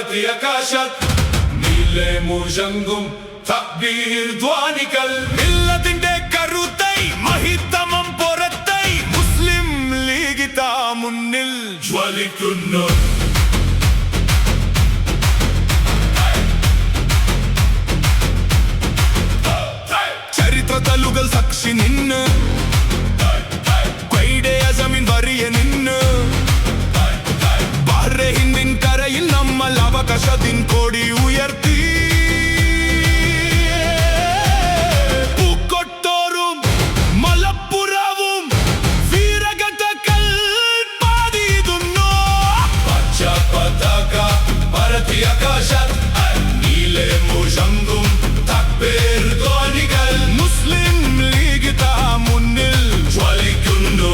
പരത്തിയാകാശം നീലെ മുഴങ്ങും തക്ബീർ ധ്വനികൾ മില്ലത്തിന്റെ കരുത്തൈ മഹിതമം പുറത്തൈ മുസ്ലിം ലീഗിത മുന്നിൽ ജ്വലിക്കുന്നു ചരിത്രതലുകൾ സാക്ഷി നിന്ന് ക്വൈഡെ അസമിൻ വരിയ നിന്ന് ബഹ്റൈനിൻ കരയിൽ നമ്മൾ അവകാശത്തിൻ കൊടി ഉയർത്തി പൂക്കൊട്ടോറും മലപ്പുറവും വീരഗതകൾ പാടിയിടുന്നു പച്ച പതാക പരത്തിയാകാശം നീലെ മുഴങ്ങും തക്ബീർ ധ്വനികൾ മുസ്ലിം ലീഗിത മുന്നിൽ ജ്വലിക്കുന്നു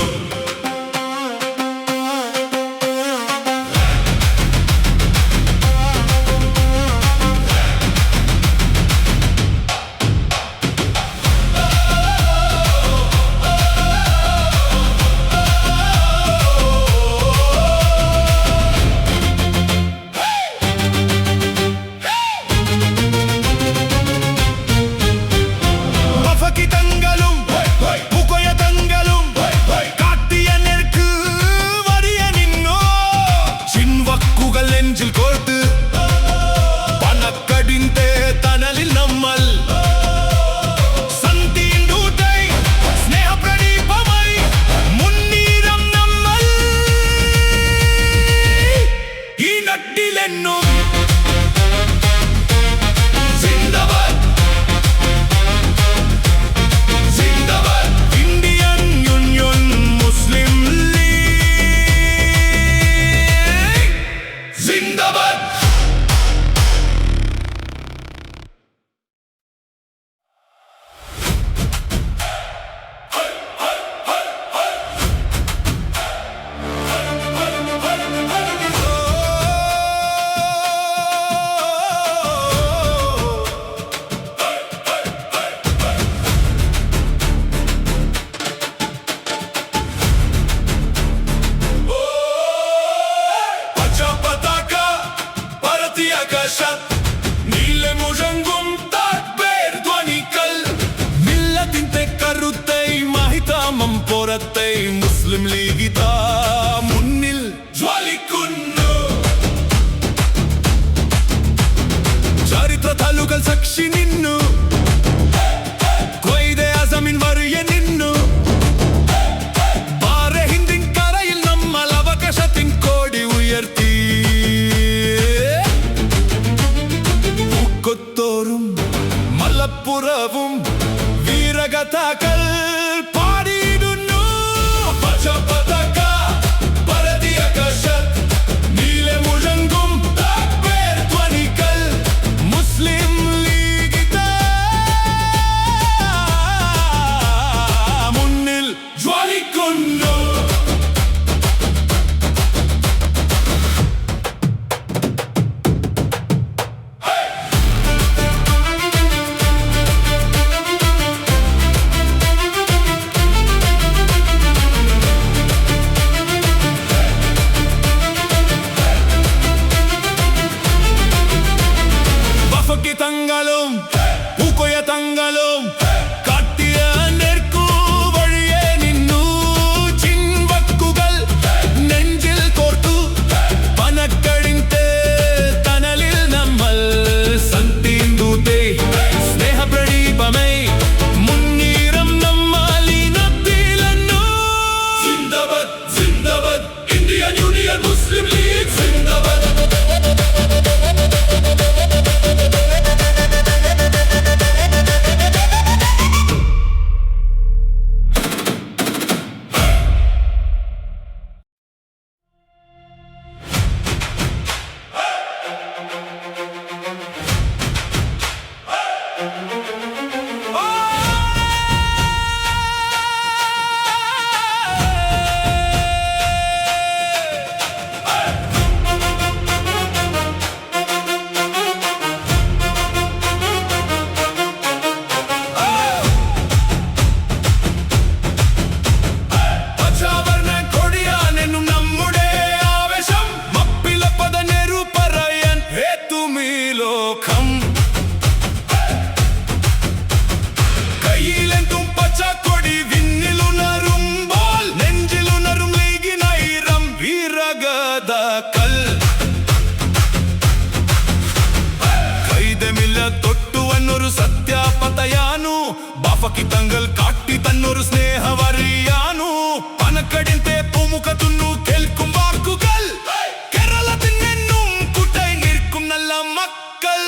നീലെ മുഴങ്ങും തക്ബീർ ധ്വനികൾ മില്ലത്തിന്റെ കരുത്തൈ മഹിതമം പുറത്തൈ മുസ്ലിം ലീഗിത മുന്നിൽ ജ്വലിക്കുന്നു ചരിത്രതലുകൾ സാക്ഷി നിന്നു ക്വൈഡെ അസമിൻ വരിയ നിന്നു ബഹ്റൈനിൻ കരയിൽ നമ്മൾ അവകാശത്തിൻ കൊടി ഉയർത്തി പൂക്കൊട്ടോറും മലപ്പുറവും വീരഗതകൾ പാടിയിടുന്നു പച്ച പതാക കാക്കിത്തങ്ങൾ കാട്ടി തന്നൊരു സ്നേഹവറിയാനു പനക്കടിന്റെ പൂമുഖത്തുന്നു കേൾക്കും വാക്കുകൾ കേരളത്തിനെന്നും കൂട്ടായി നിൽക്കും നല്ല മക്കൾ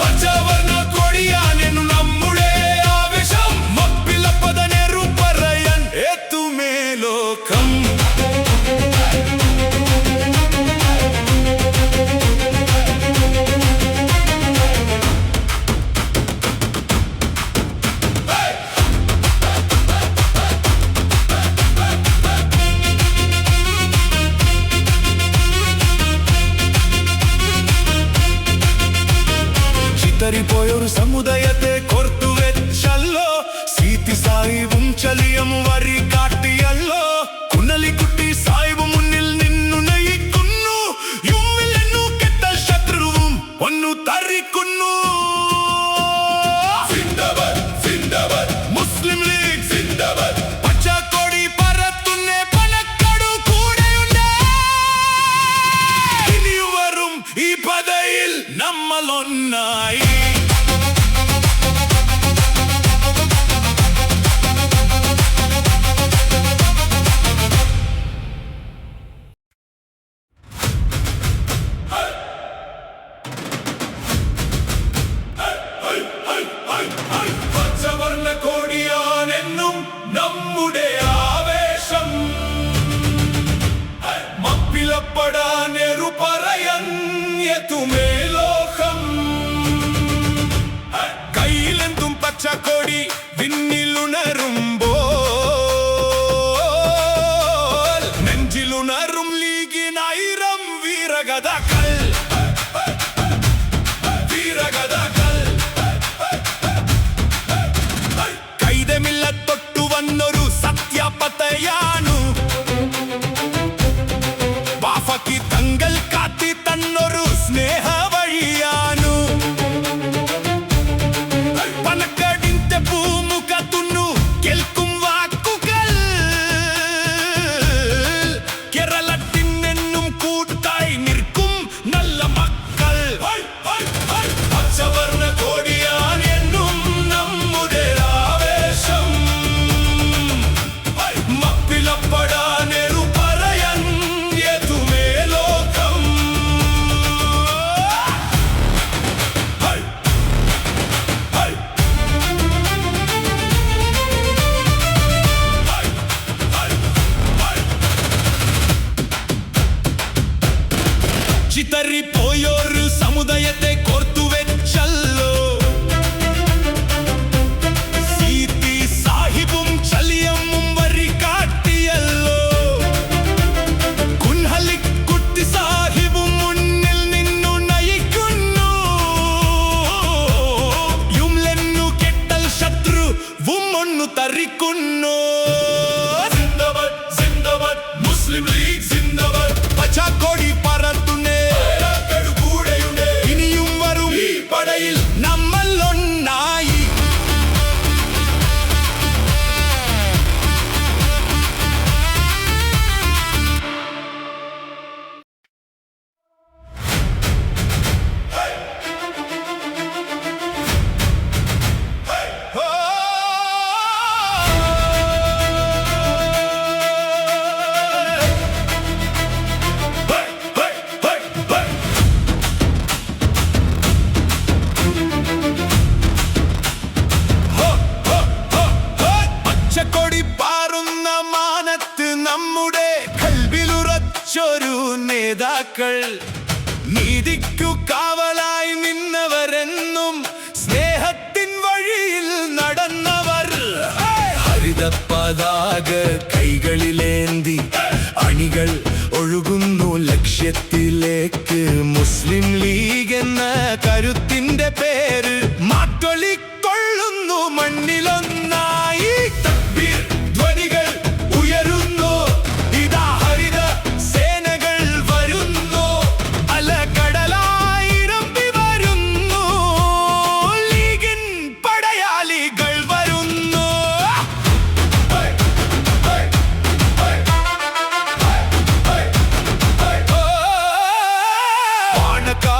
പച്ചവർണ്ണ കൊടിയാനെന്നു നമ്മുടെ ആവേശം മപ്പിലപ്പതനെറു പറയാൻ എത്തുമേ ലോകം പോയൊരു സമുദയത്തെ കോർത്തുവെച്ചല്ലോ സീതി സാഹിബും ചലിയം വരി കാട്ടിയല്ലോ കുന്നലിക്കുട്ടി സാഹിബ് മുന്നിൽ നിന്നു നയിക്കുന്നു യുമ്മിലെന്നു കെട്ട ശത്രുവും ഒന്നു തറിക്കുന്നു മുസ്ലിം ലീഗ് സിന്ദാബാദ് പച്ചക്കൊടി പറത്തുന്നേ പനക്കടു കൂടെയുണ്ട് ഇനിയും വരും ഈ പദയിൽ നമ്മളൊന്നായി പച്ചവർണ്ണ കൊടിയാനെന്നും നമ്മുടെ ആവേശം മപ്പിലപ്പെടാനെറു പറയാൻ എത്തുമേ ലോകം കയ്യിലെന്തും പച്ചക്കൊടി വിണ്ണിലുണരുമ്പോൾ നെഞ്ചിലുണരും ലീഗിനായിരം വീരഗതകൾ കൈതമില്ല തൊട്ടു വന്നൊരു സത്യപതയാണു വാഫക്കി തങ്ങൾ കാത്തി തന്നൊരു സ്നേഹ വഴിയാണു പനക്കടിന്റെ പൂമുഖത്തുന്നു കേൾക്കും വാക്കുകൾ കേരളത്തിനെന്നും കൂട്ടായി നിൽക്കും നല്ല മക്കൾ പച്ചവർണ്ണ കൊടിയാൻ എന്നും നമ്മുടെ ആവേശം മപ്പിലപ്പെടാനെറു പറയാൻ എത്തുമേ ലോകം ചിതറിപ്പോയൊരു സമുദയത്തെ കോർത്തുവെച്ചല്ലോ സീതി സാഹിബും ചലിയമ്മും വരി കാട്ടിയല്ലോ കുന്നലിക്കുട്ടി സാഹിബും മുന്നിൽ നിന്നു നയിക്കുന്നു യുമ്ലെന്നു കെട്ടൽ ശത്രുവും ഒന്നു തറിക്കുന്നു സിന്ദാബാദ് മുസ്ലിം ലീഗ് സിന്ദാബാദ് പച്ചക്കൊടി പറത്തുന്നേ ഇനിയും വരും ഈ പടയിൽ നമ്മളൊന്നായി പച്ചക്കൊടി പാറുന്ന മാനത്ത് നമ്മുടെ കൽവിലുറച്ചൊരു നേതാക്കൾ നീതിക്കു കാവലായി നിന്നവരെന്നും സ്നേഹത്തിൻ വഴിയിൽ നടന്നവർ ഹരിത പതാക കൈകളിലേന്തി അണികൾ ഒഴുകുന്നു ലക്ഷ്യത്തിലേക്ക് മുസ്ലിം ലീഗ് എന്ന കരുത്തിന്റെ പേര് മാറ്റൊലിക്കൊള്ളുന്നു മണ്ണിലൊന്നായി തക്ബീർ ധ്വനികൾ ഉയരുന്നു ഇതാ ഹരിത സേനകൾ വരുന്നു അലകടലായിരം വരുന്നു ലീഗിൻ പടയാളികൾ വരുന്നു പാണക്കാട്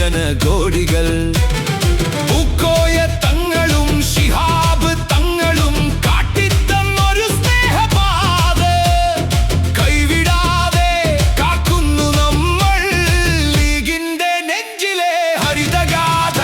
ജനകോടികൾ. പൂക്കോയ തങ്ങളും ശിഹാബ് തങ്ങളും കാട്ടിത്തന്നൊരു സ്നേഹപാത. കൈവിടാതെ കാക്കുന്നു നമ്മൾ ലീഗിന്റെ നെഞ്ചിലെ ഹരിതഗാഥ.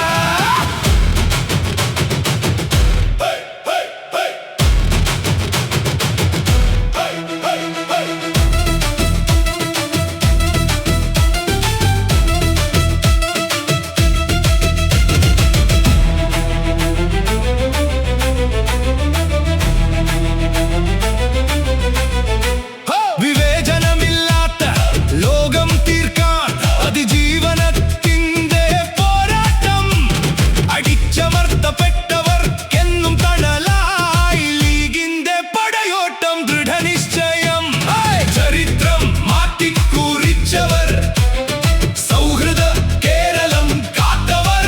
വിവേചനമില്ലാത്ത ലോകം തീർക്കാൻ അതിജീവനത്തിന്റെ പോരാട്ടം. അടിച്ചമർത്തപ്പെട്ടവർക്കെന്നും തണലായി ലീഗിന്റെ പടയോട്ടം. ദൃഢനിശ്ചയം ചരിത്രം മാറ്റിക്കുറിച്ചവർ. സൗഹൃദ കേരളം കാത്തവർ.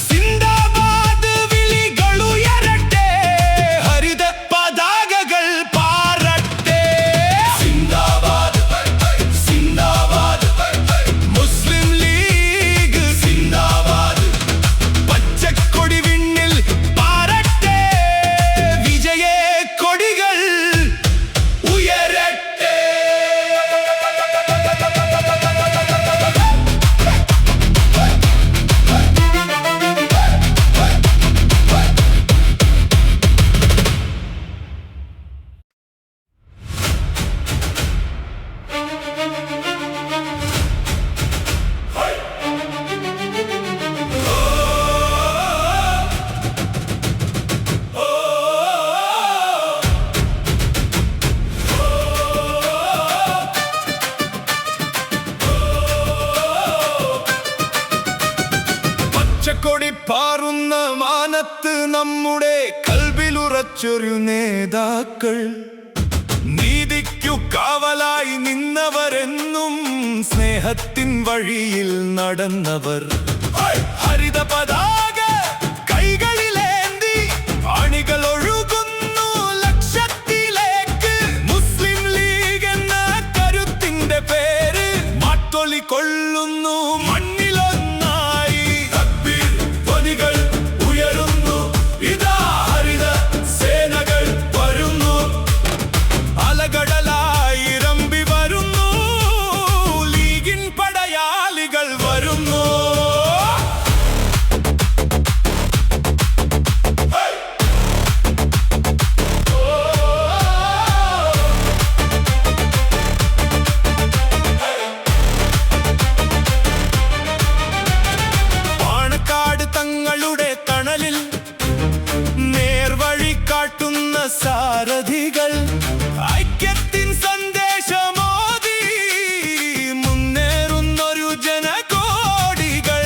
സിന്ദാബാദ് വിളികളുയരട്ടെ, ഹരിത പതാകകൾ പാറട്ടെ. സിന്ദാബാദ് സിന്ദാബാദ് മുസ്ലിം ലീഗ് സിന്ദാബാദ്. പച്ചക്കൊടി വിണ്ണിൽ പാറട്ടെ, വിജയ കൊടികൾ ഉയരട്ടെ. പച്ചക്കൊടി പാറുന്ന മാനത്ത് നമ്മുടെ കൽബിലുറച്ചൊരു നേതാക്കൾ. നീതിക്കു കാവലായി നിന്നവരെന്നും സ്നേഹത്തിൻ വഴിയിൽ നടന്നവർ. ഹരിത പതാക കൈകളിലേന്തി അണികൾ ഒഴുകുന്നു ലക്ഷ്യത്തിലേക്ക്. മുസ്ലിം ലീഗ് എന്ന കരുത്തിന്റെ പേര് മാറ്റൊലി കൊള്ളുന്നു മണ്ണിലൊന്നായി. തക്ബീർ ധ്വനികൾ ഉയരുന്നു, ഇതാ ഹരിത സേനകൾ വരുന്നു. അലകടലായി ഇരമ്പി വരുന്നു, ലീഗിൻ പടയാളികൾ വരുന്നു. പാണക്കാട് തങ്ങളുടെ തണലിൽ നേർവഴി കാട്ടുന്ന സാരഥികൾ. ഐക്യത്തിൻ സന്ദേശമോദി മുന്നേറുന്നൊരു ജനകോടികൾ.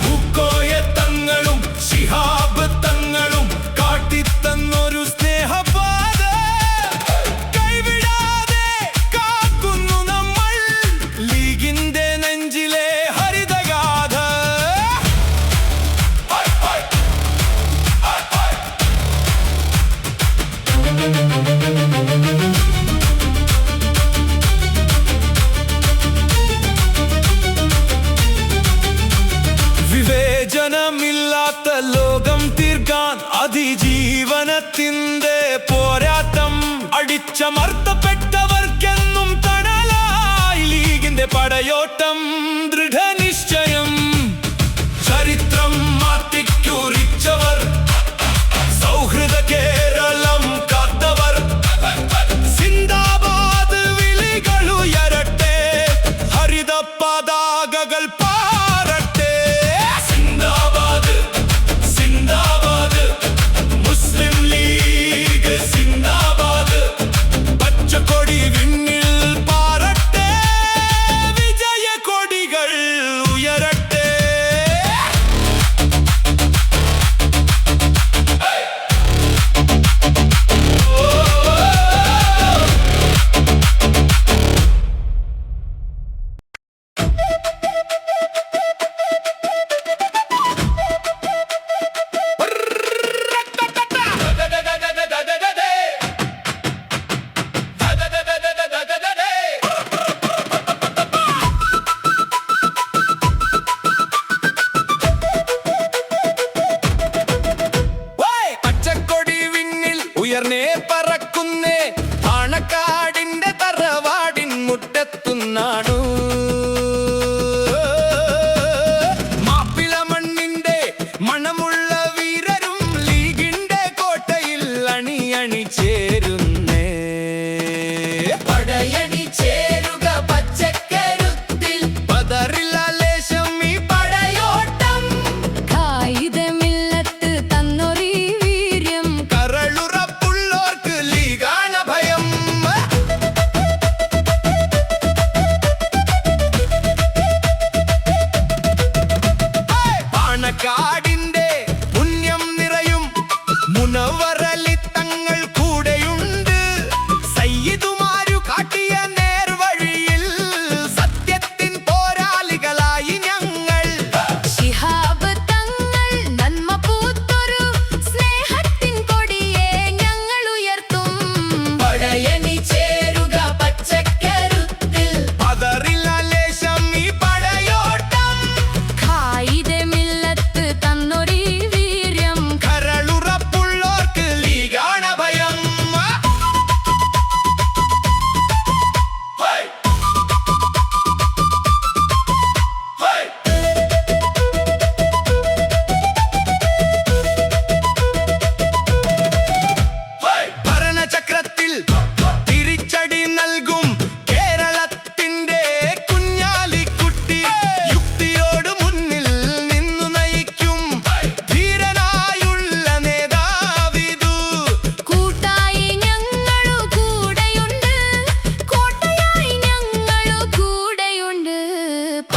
പൂക്കോയ തങ്ങളും ശിഹാബ് തങ്ങളും കാട്ടിത്തന്നൊരു സ്നേഹപാത. കൈവിടാതെ കാക്കുന്നു നമ്മൾ ലീഗിന്റെ നെഞ്ചിലെ ഹരിതഗാഥ. വിവേചനമില്ലാത്ത ലോകം തീർക്കാൻ അതിജീവനത്തിന്റെ പോരാട്ടം. അടിച്ചമർത്തപ്പെട്ടവർക്കെന്നും തണലായി ലീഗിന്റെ പടയോട്ടം. ദൃഢനിശ്ചയം ചരിത്രം മാറ്റിക്കുറിച്ചവർ. സൗഹൃദ കേരളം കാത്തവർ. സിന്ദാബാദ് വിളികളുയരട്ടെ, ഹരിത പതാകകൾ പാറട്ടെ. സിന്ദാബാദ് സിന്ദാബാദ് മുസ്ലിം ലീഗ് സിന്ദാബാദ്. പച്ചക്കൊടി വിണ്ണിൽ പാറട്ടെ, വിജയ കൊടികൾ ഉയരട്ടെ.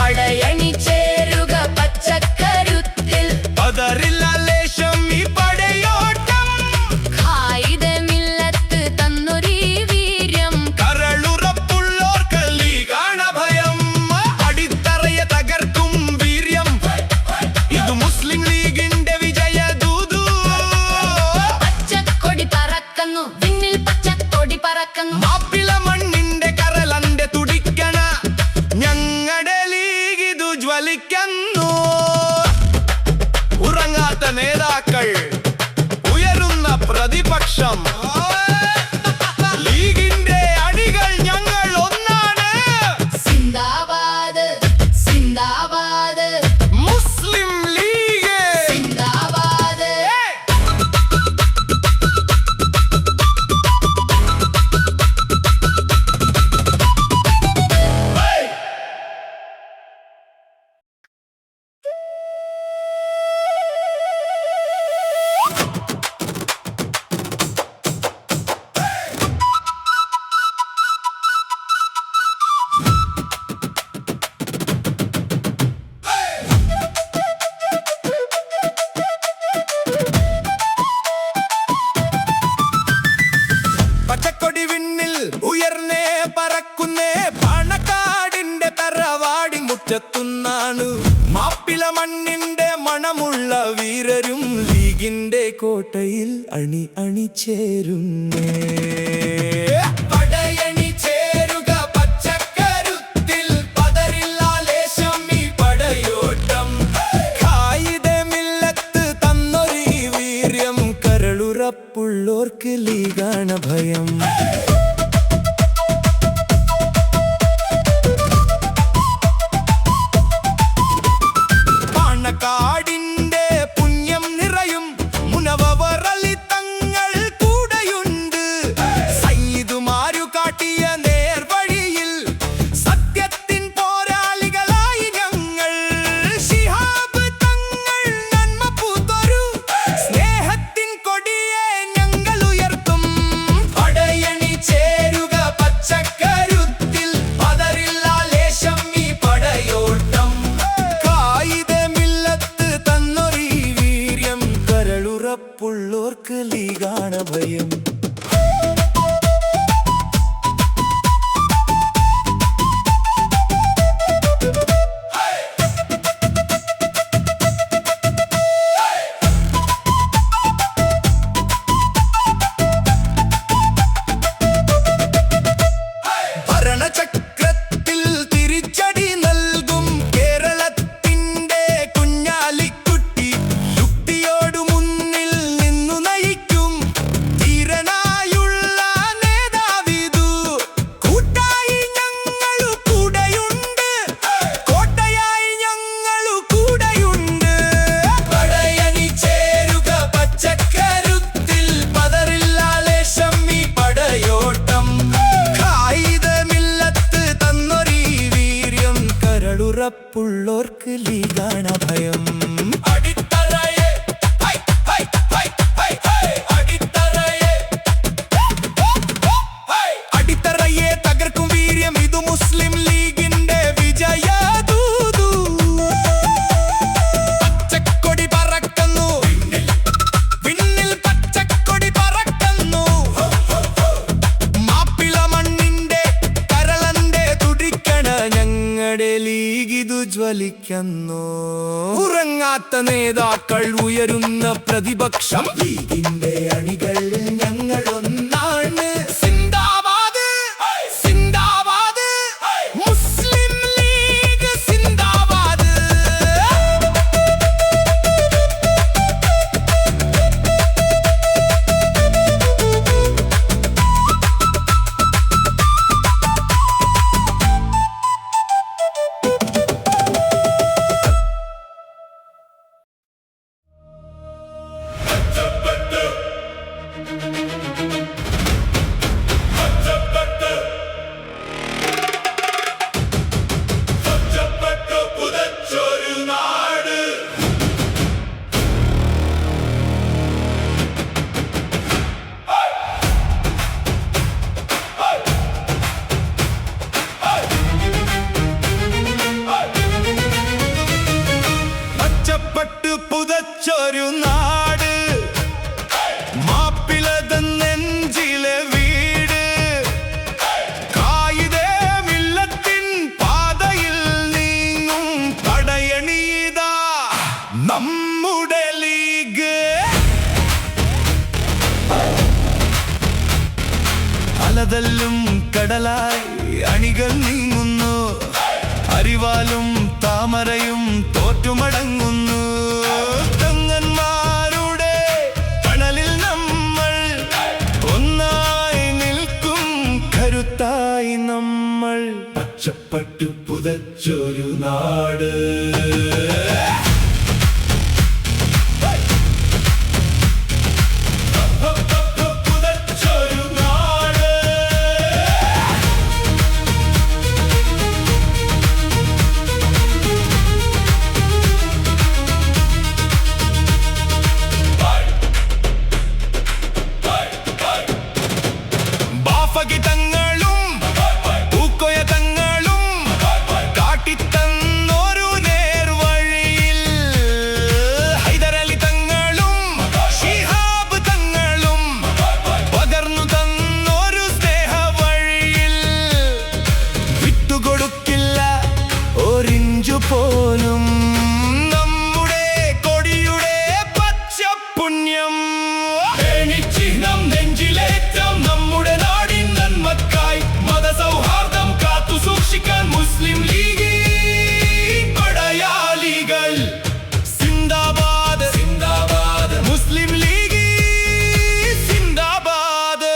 പടയണി ചേരുക പച്ചക്കരുത്തിൽ പതറില്ല ലേശം ഈ പടയോട്ടം കായികമില്ലത്ത് തന്നൊരീ വീര്യം കരളുറപ്പുള്ളോർക്കല്ലീ കാണഭയം അടിത്തറയെ തകർക്കും വീര്യം ഇത് മുസ്ലിം ലീഗിന്റെ വിജയദൂതു പച്ചക്കൊടി പറക്കുന്നു വിണ്ണിൽ പച്ചക്കൊടി പറക്കുന്നു മാപ്പിള മണ്ണിന്റെ കരളന്റെ തുടിക്കണ ഞങ്ങളുടെ ലീഗിതു ജ്വലിക്കുന്നു ഉറങ്ങാത്ത നേതാക്കൾ ഉയരുന്ന പ്രതിപക്ഷം ലീഗിന്റെ അടികൾ ഞങ്ങൾ ഒന്നാണ് സിന്ദാബാദ് സിന്ദാബാദ് മുസ്ലിം ലീഗ് സിന്ദാബാദ് പച്ചക്കൊടി വിണ്ണിൽ ഉയർന്നേ പറക്കുന്നേ പാണക്കാടിന്റെ തറവാടി മുറ്റത്തുന്നാണ് മാപ്പിള മണ്ണിന്റെ മണമുള്ള വീരരും ലീഗിന്റെ കോട്ടയിൽ അണിചേരുന്നേ പടയണി ചേരുക പച്ചക്കരുത്തിൽ പതറില്ല ലേശം ഈ പടയോട്ടം കായികമില്ലത്ത് തന്നൊരീ വീര്യം കരളുറപ്പുള്ളോർക്ക് ലീഗാണ ഭയം പാണക്കാടിന്റെ പുണ്യം നിറയും മുനവ്വറലി തങ്ങൾ കൂടെയുണ്ട് സയ്യിദുമാരു കാട്ടിയ നേർവഴിയിൽ സത്യത്തിൻ പോരാളികളായി ഞങ്ങൾ ശിഹാബ് തങ്ങൾ നന്മ പൂത്തൊരു സ്നേഹത്തിൻ കൊടിയെ ഞങ്ങൾ ഉയർത്തും പടയണി ചേരുക പച്ചക്കരുത്തിൽ പതറില്ല ലേശം ഈ പടയോട്ടം കായികമില്ലത്ത് തന്നൊരീ വീര്യം കരളുറപ്പുള്ളോർക്ക് ലീഗാണ ഭയം ഭരണചക്രത്തിൽ തിരിച്ചടി നൽകും കേരളത്തിന്റെ കുഞ്ഞാലിക്കുട്ടി യുക്തിയോടു മുന്നിൽ നിന്നു നയിക്കും ധീരനായുള്ള നേതാവിതു കൂട്ടായി ഞങ്ങളു കൂടെയുണ്ട് കോട്ടയായി ഞങ്ങളു കൂടെയുണ്ട് പടയണി ചേരുക പച്ചക്കരുത്തിൽ പതറില്ല ലേശം ഈ പടയോട്ടം കായികമില്ലത്ത് തന്നൊരീ വീര്യം കരളുറപ്പുള്ളോർക്ക് ലീഗാണ ഭയം അടിത്തറയെ ഹൈ ഹൈ ഹൈ ഹൈ ഹൈ അടിത്തറയെ ഹൈ അടിത്തറയെ തകർക്കും വീര്യം ഇതു മുസ്ലിം ലീഗിന്റെ വിജയദൂതു പച്ചക്കൊടി പറക്കുന്നു വിണ്ണിൽ പച്ചക്കൊടി പറക്കുന്നു മാപ്പിള മണ്ണിന്റെ കരളന്റെ തുടിക്കണ ഞങ്ങളുടെ ലീഗിതു ജ്വലിക്കുന്നു ഉറങ്ങാത്ത നേതാക്കൾ ഉയരുന്ന പ്രതിപക്ഷം ലീഗിന്റെ അണികൾ ഞങ്ങൾ ഒന്നാണ് സിന്ദാബാദ് സിന്ദാബാദ് മുസ്ലിം ലീഗ് സിന്ദാബാദ് കാതല്ലും കടലായി അണികൾ നീങ്ങുന്നു. അരിവാലും താമരയും തോറ്റുമടങ്ങുന്നു. തങ്ങന്മാരുടെ തണലിൽ നമ്മൾ ഒന്നായി നിൽക്കും, കരുത്തായി നമ്മൾ. പച്ചപ്പട്ടു പുതച്ചൊരു നാട്, ഗീതങ്ങളും പൂക്കോയതങ്ങളും കാട്ടിത്തന്നൊരു നേർവഴിയിൽ. ഹൈദരലി തങ്ങളും ശിഹാബ് തങ്ങളും പകർന്നു തന്നൊരു സ്നേഹവഴിയിൽ. വിട്ടുകൊടുക്കില്ല ഒരിഞ്ചു പോലും നമ്മുടെ കൊടിയുടെ പച്ചപ്പുണ്യം. ചിഹ്നം നെഞ്ചിലേറ്റം നമ്മുടെ നാടിൻ നന്മക്കായി മതസൗഹാർദ്ദം കാത്തു സൂക്ഷിക്കാൻ മുസ്ലിം ലീഗ് പടയാളികൾ. സിന്ദാബാദ് സിന്ദാബാദ്, മുസ്ലിം ലീഗ് സിന്ദാബാദ്.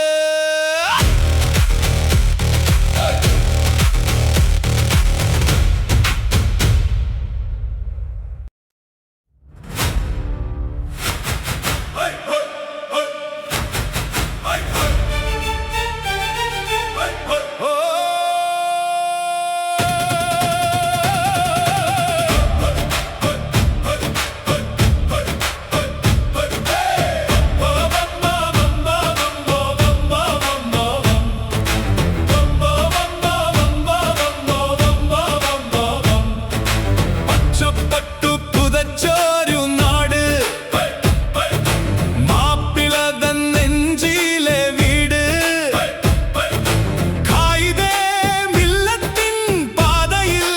പച്ചപ്പട്ടു പുതച്ചൊരു നാട്, മാപ്പിളതൻ നെഞ്ചിലെ വീട്. ഖായിദേ മില്ലത്തിൻ പാതയിൽ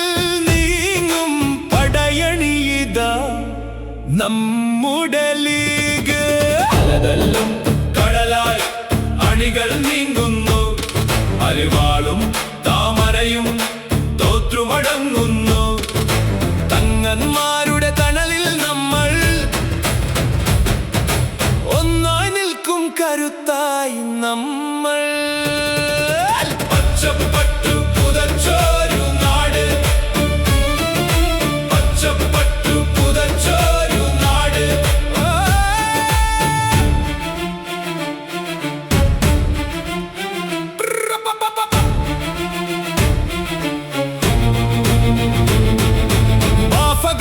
നീങ്ങും പടയണിയിതാ നമ്മുടെ ലീഗ്. അലതല്ലും കടലായി അണികൾ നീങ്ങുന്നു. അരിവാളും താമരയും തോറ്റുമടങ്ങുന്നു. തങ്ങന്മാരുടെ തണലിൽ നമ്മൾ ഒന്നായി നിൽക്കും, കരുത്തായി നമ്മൾ. പച്ചപ്പട്ടു പുതച്ചൊരു നാട്, പച്ചപ്പട്ടു പുതച്ചൊരു നാട്.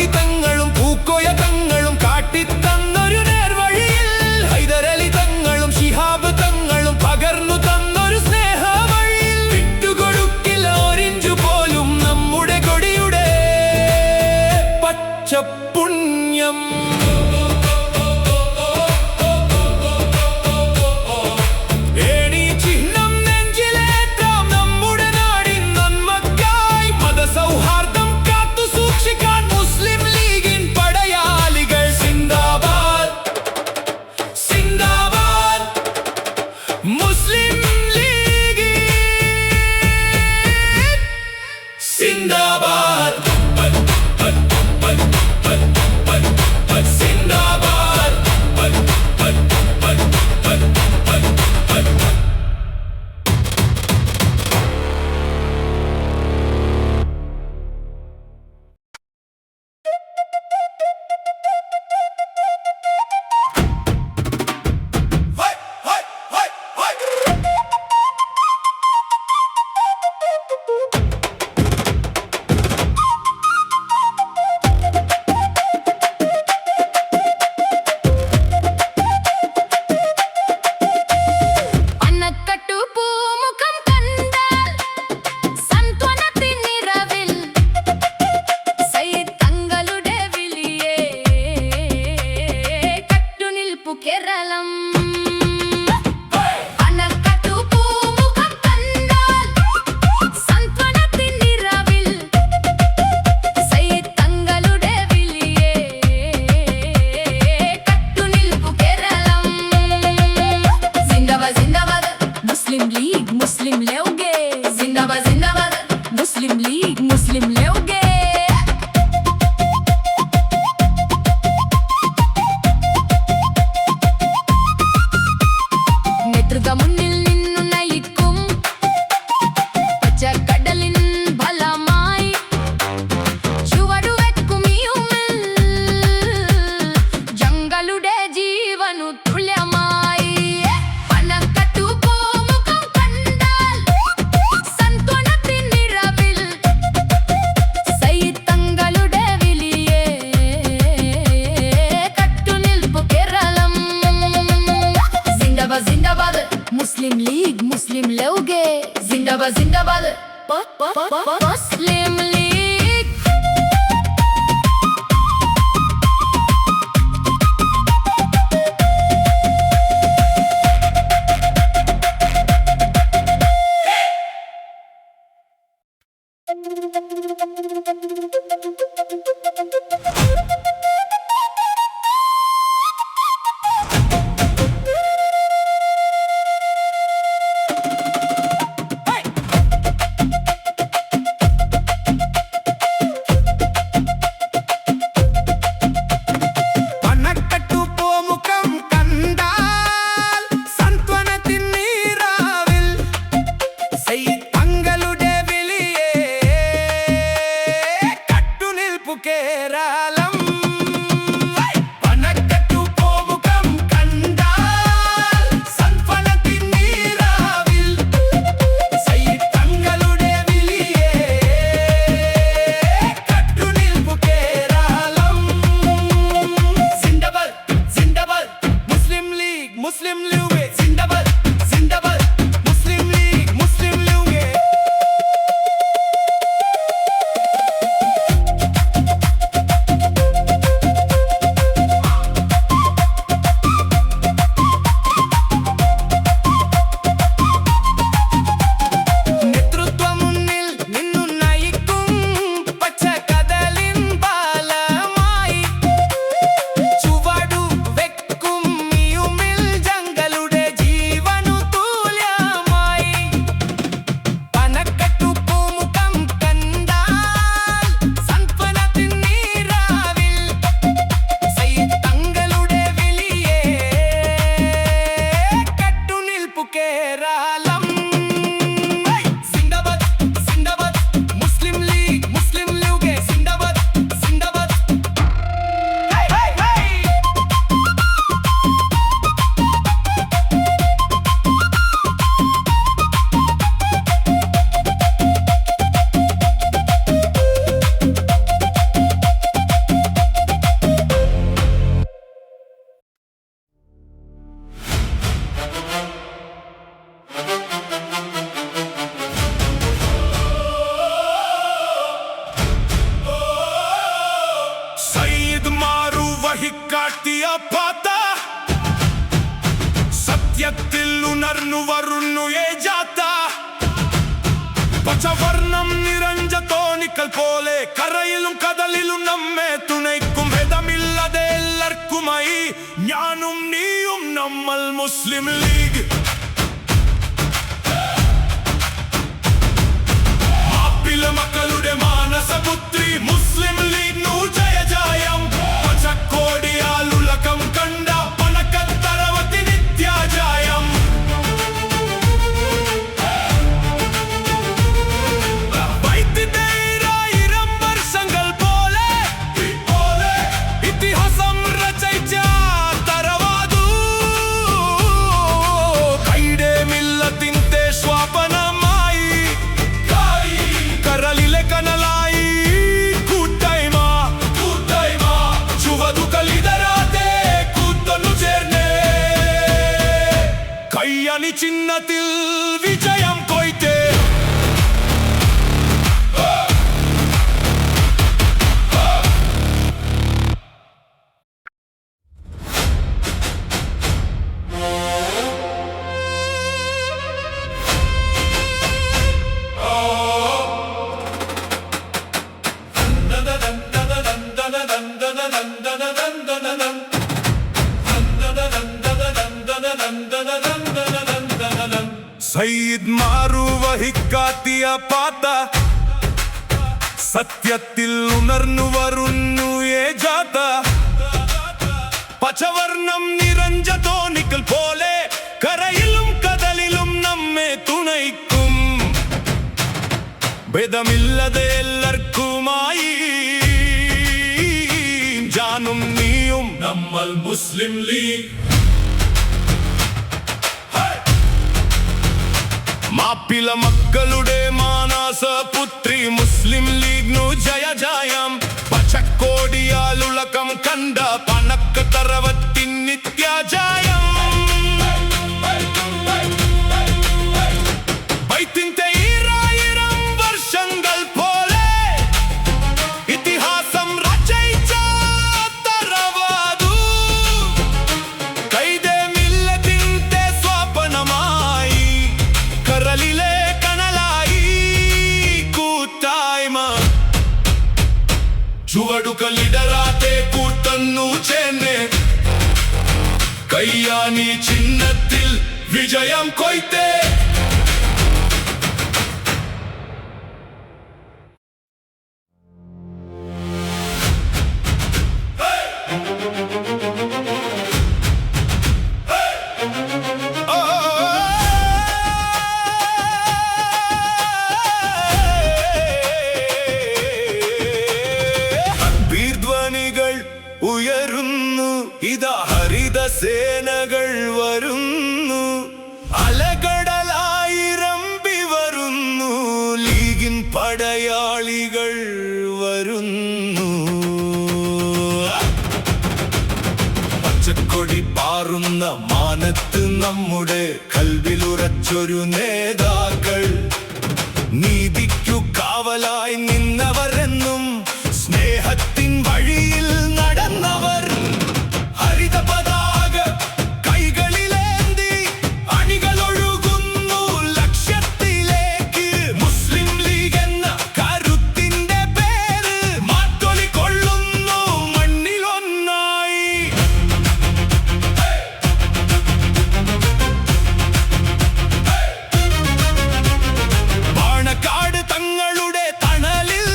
ഗീതങ്ങളും പൂക്കോയതങ്ങളും കാട്ടിത്തന്നൊരു നേർവഴിയിൽ. ഹൈദരലി തങ്ങളും ശിഹാബ് തങ്ങളും പകർന്നു തന്നൊരു സ്നേഹവഴിയിൽ. വിട്ടുകൊടുക്കില്ല ഒരിഞ്ചു പോലും നമ്മുടെ കൊടിയുടെ പച്ചപ്പുണ്യം. ചിഹ്നം നെഞ്ചിലേറ്റാം നമ്മുടെ നാടിൻ നന്മക്കായി മതസൗഹാർദ്ദം കാത്തു സൂക്ഷിക്കാൻ മുസ്ലിം ലീഗിൻ പടയാളികൾ. സിന്ദാബാദ് സിന്ദാബാദ്, മുസ്ലിം ലീഗ് സിന്ദാബാദ്. സിന്ദാബാദ് മുസ്ലിം ലീഗ്. കാട്ടിയ പാത സത്യത്തിൽ ഉണർന്നു വരുന്നു ഏ ജാഥ പച്ചവർണം നിറഞ്ഞ തോണിക്കൽ പോലെ കരയിലും കടലിലും നമ്മെ തുണയ്ക്കും ഭേദമില്ലാതെ എല്ലാവർക്കുമായി ഞാനും നീയും നമ്മൾ മുസ്ലിം ലീഗ് മാപ്പിള മക്കളുടെ മാനസപുത്രി മുസ്ലിം ലീഗ് ജയ ജയം പച്ചക്കോടിയാലുലകം കണ്ട പണക്കത്തറവത്തി നിത്യജയം വൈദ്യുതൈരായിരം വർഷങ്ങൾ പോലെ ഇതിഹാസം രചയിച്ച തറവാദു കൈടെ മില്ലത്തിന്റെ സ്വാപനമായി കരളിലെ കനലായി കൂട്ടായ്മ ചുവടുകളിതരാതെ കൂട്ടൊന്നു ചേർന്നേ കയ്യണി ചിഹ്നത്തിൽ വിജയം കൊയ്ത്തേ സയ്യിദ് മാറു വഹിക്കാത്തിയ പാത സത്യത്തിൽ ഉണർന്നു വരുന്നു ഏ ജാഥ പച്ചവർണം നിറഞ്ഞ തോണിക്കൽ പോലെ കരയിലും കടലിലും നമ്മെ തുണയ്ക്കും ഭേദമില്ലാതെ എല്ലാവർക്കുമായി ഞാനും നീയും നമ്മൾ മുസ്ലിം ലീഗ് മാപ്പിള മക്കളുടെ മാനസപുത്രി മുസ്ലിം ലീഗ് ജയ ജയം പച്ചക്കോടിയാലുലകം കണ്ട പണക്കത്തറവത്തി നിത്യജയം വൈദ്യുതൈരായിരം ചുവടുകളിടരാതെ കൂട്ടുന്നു ചേർന്ന് കയ്യാനി ചിഹ്നത്തിൽ വിജയം കൊയ്ത്തേ. ബീർധ്വനികൾ ഉയരുന്നു, ഇതാ ഹരിത സേനകൾ വരുന്നു, അലകടലായിരമ്പി വരുന്നു, ലീഗിൻ പടയാളികൾ വരുന്നു. പച്ചക്കൊടി പാറുന്ന മാനത്ത് നമ്മുടെ കൽവിലുറച്ചൊരു നേതാക്കൾ, നീതിക്കു കാവലായി നിന്നവരെന്നും സ്നേഹത്തിൻ വഴിയിൽ നടന്നവർ. ഹരിത പതാക കൈകളിലേന്തി അണികളൊഴുകുന്നു ലക്ഷ്യത്തിലേക്ക്. മുസ്ലിം ലീഗ് എന്ന കരുത്തിന്റെ പേര് മാറ്റൊലി കൊള്ളുന്നു മണ്ണിലൊന്നായി. പാണക്കാട് തങ്ങളുടെ തണലിൽ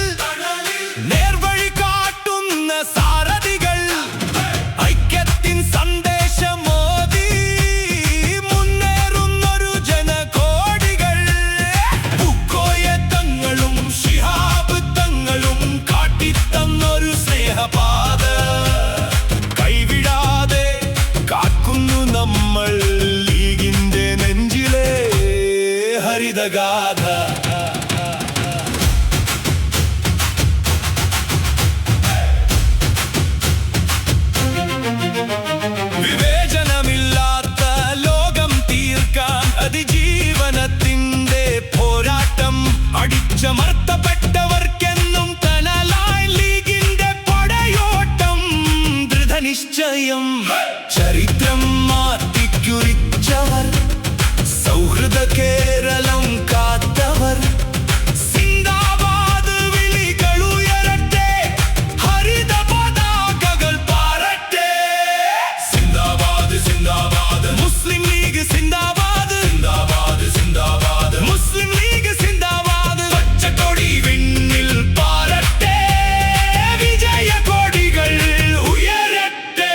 നേർവഴി കാട്ടുന്ന സാരഥികൾ, ഐക്യത്തിൻ സന്ദേശമോദി മുന്നേറുന്നൊരു ജനകോടികൾ. ബുക്കോയ തങ്ങളും ശിഹാബ് തങ്ങളും കാട്ടിത്തന്നൊരു സ്നേഹപാത കൈവിടാതെ കാക്കുന്നു നമ്മൾ ലീഗിന്റെ നെഞ്ചിലെ ഹരിതഗാഥ. വിവേചനമില്ലാത്ത ലോകം തീർക്കാൻ അതിജീവനത്തിന്റെ പോരാട്ടം. അടിച്ചമർത്തപ്പെട്ടവർക്കെന്നും തണലായി ലീഗിന്റെ പടയോട്ടം. ദൃഢനിശ്ചയം ചരിത്രം മാറ്റിക്കുറിച്ചവർ, സൗഹൃദ കേരളം കാത്തവർ. സിന്ദാബാദ് വിളികളുയരട്ടെ, ഹരിത പതാകകൾ പാറട്ടെ. സിന്ദാബാദ് സിന്ദാബാദ് മുസ്ലിം ലീഗ് സിന്ദാബാദ്. സിന്ദാബാദ് സിന്ദാബാദ് മുസ്ലിം ലീഗ് സിന്ദാബാദ്. പച്ചക്കൊടി വിണ്ണിൽ പാറട്ടെ, വിജയക്കൊടികൾ ഉയരട്ടെ.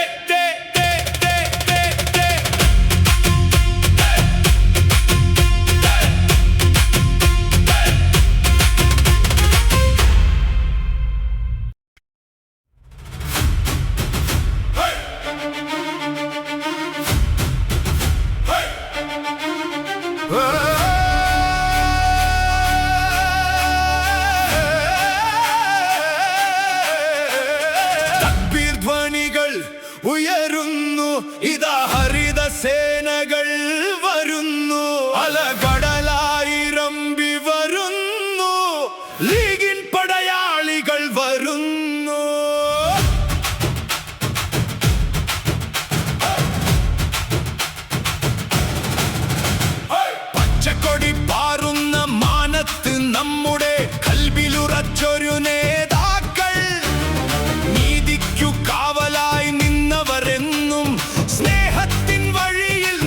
തക്ബീർ ധ്വനികൾ ഉയരുന്നു, ഇതാ ഹരിത സേനകൾ വരുന്നു, അലകടലായിരമ്പി വരുന്നു, ലീഗിൻ പടയാളികൾ വരുന്നു. പച്ചക്കൊടി പാറുന്ന മാനത്ത് നമ്മുടെ കൽവിലുറച്ചൊരു നേതാക്കൾ, നീതിക്കു കാവലായി നിന്നവരെന്നും സ്നേഹത്തിൻ വഴിയിൽ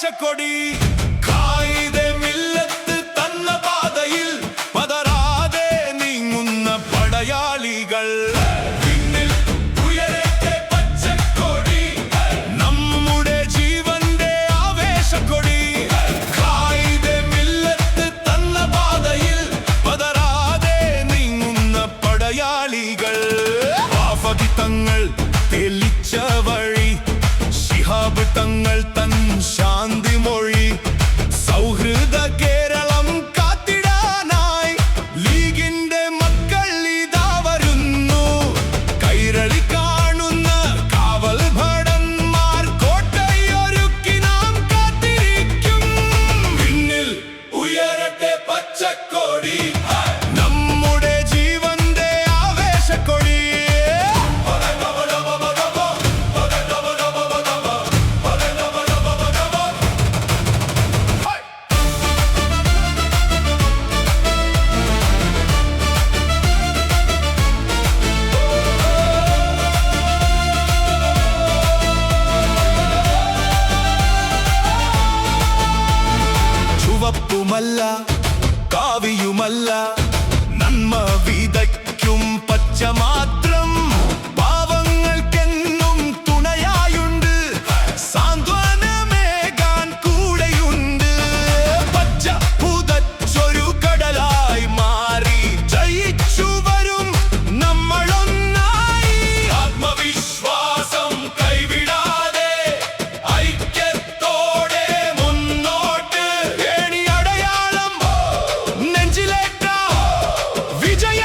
ആവേശക്കൊടി കായിദെ മില്ലത്ത് തന്ന പാതയിൽ പതറാതെ നീങ്ങുന്ന പടയാളികൾ തങ്ങൾ തെളിച്ച വഴി ശിഹാബ് തങ്ങൾ തൻ ശാന്തി മൊഴി സൗഹൃദ കേരളം കാത്തിടാനായി ലീഗിന്റെ മക്കൾ ഇതാ വരുന്നു കൈരളി കാണുന്ന കാവൽ ഭടന്മാർ കോട്ടയൊരുക്കി നാം കാത്തിരിക്കും പിന്നിൽ ഉയരട്ടെ പച്ചക്കൊടി നമ്മുടെ ജീവന്റെ ആവേശക്കൊടി ചുവപ്പുമല്ല കാവിയുമല്ല നന്മ വിതയ്ക്കും പച്ച മാത്രം പാവങ്ങൾക്കെന്നും തുണയായുണ്ട് സാന്ത്വനമേകാൻ കൂടെയുണ്ട് പച്ച പുതച്ചൊരു കടലായി മാറി ജയിച്ചു വരും നമ്മളൊന്നായി ആത്മവിശ്വാസം കൈവിടാതെ ഐക്യത്തോടെ മുന്നോട്ട് ഏണിയടയാളം നെഞ്ചിലേറ്റ വിജയ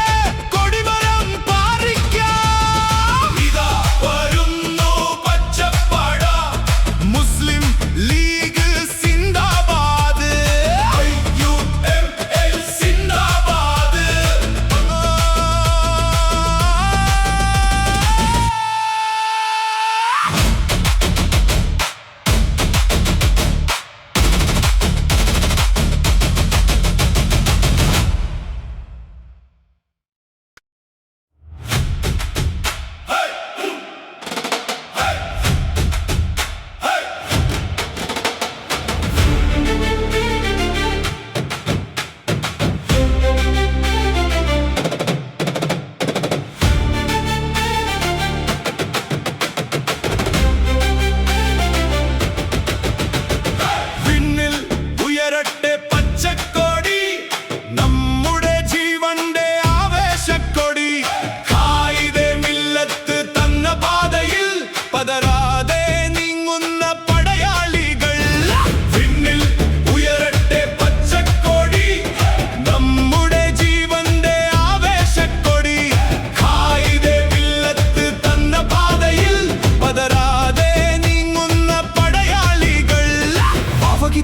കൊടിമരം പാറിക്കാം ഇതാ വരുന്നു പച്ചപ്പട മുസ്ലിം ലീഗ് സിന്ദാബാദ് IUML സിന്ദാബാദ് പിന്നിൽ ഉയരട്ടെ പച്ചക്കൊടി നമ്മുടെ ജീവന്റെ ആവേശക്കൊടി കായിദെ മില്ലത്ത് തന്ന പാതയിൽ പതറാതെ നീങ്ങുന്ന പടയാളികൾ പിന്നിൽ ഉയരട്ടെ പച്ചക്കൊടി നമ്മുടെ ജീവന്റെ ആവേശക്കൊടി കായിദെ മില്ലത്ത് തന്ന പാതയിൽ പതറാതെ നീങ്ങുന്ന പടയാളികൾ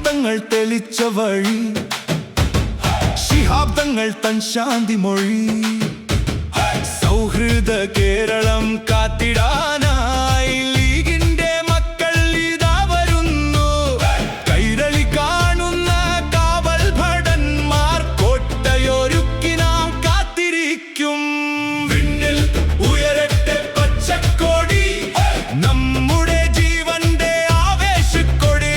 തങ്ങൾ തെളിച്ച വഴി ശിഹാബ് തങ്ങൾ തൻ ശാന്തി മൊഴി സൗഹൃദ കേരളം കാത്തിടാനായി ലീഗിന്റെ മക്കൾ ഇതാ വരുന്നു കൈരളി കാണുന്ന കാവൽ ഭടന്മാർ കോട്ടയൊരുക്കി നാം കാത്തിരിക്കും പിന്നിൽ ഉയരട്ടെ പച്ചക്കൊടി നമ്മുടെ ജീവന്റെ ആവേശക്കൊടി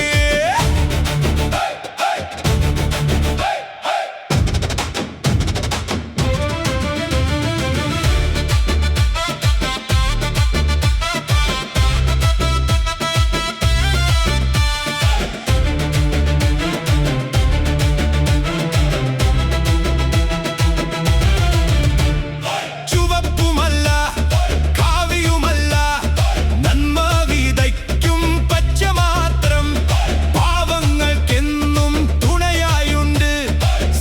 ചുവപ്പുമല്ല കാവിയുമല്ല നന്മ വിതയ്ക്കും പച്ച മാത്രം പാവങ്ങൾക്കെന്നും തുണയായുണ്ട്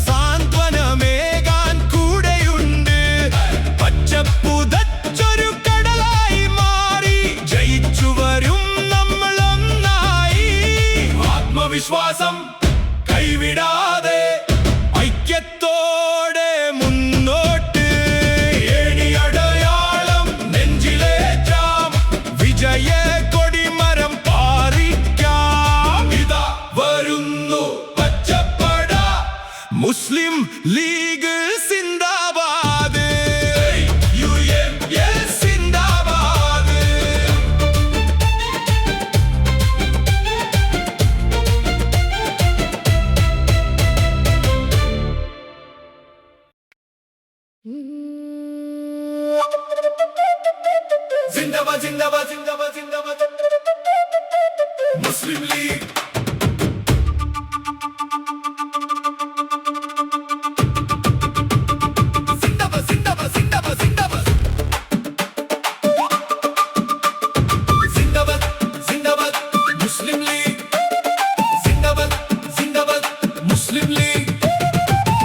സാന്ത്വനമേകാൻ കൂടെയുണ്ട് പച്ചപ്പുതച്ചൊരു കടലായി മാറി ജയിച്ചു വരും നമ്മളൊന്നായി ആത്മവിശ്വാസം കൈവിടാതെ ഐക്യത്തോടെ മുന്നോട്ട് ഏണിയടയാളം നെഞ്ചിലേറ്റാം വിജയ കൊടിമരം പാറിക്കാം ഇതാ വരുന്നു പച്ചപ്പട മുസ്ലിം ലീഗ് സിന്ദാബാദ് IUML സിന്ദാബാദ് മുസ്ലിം ലീഗ്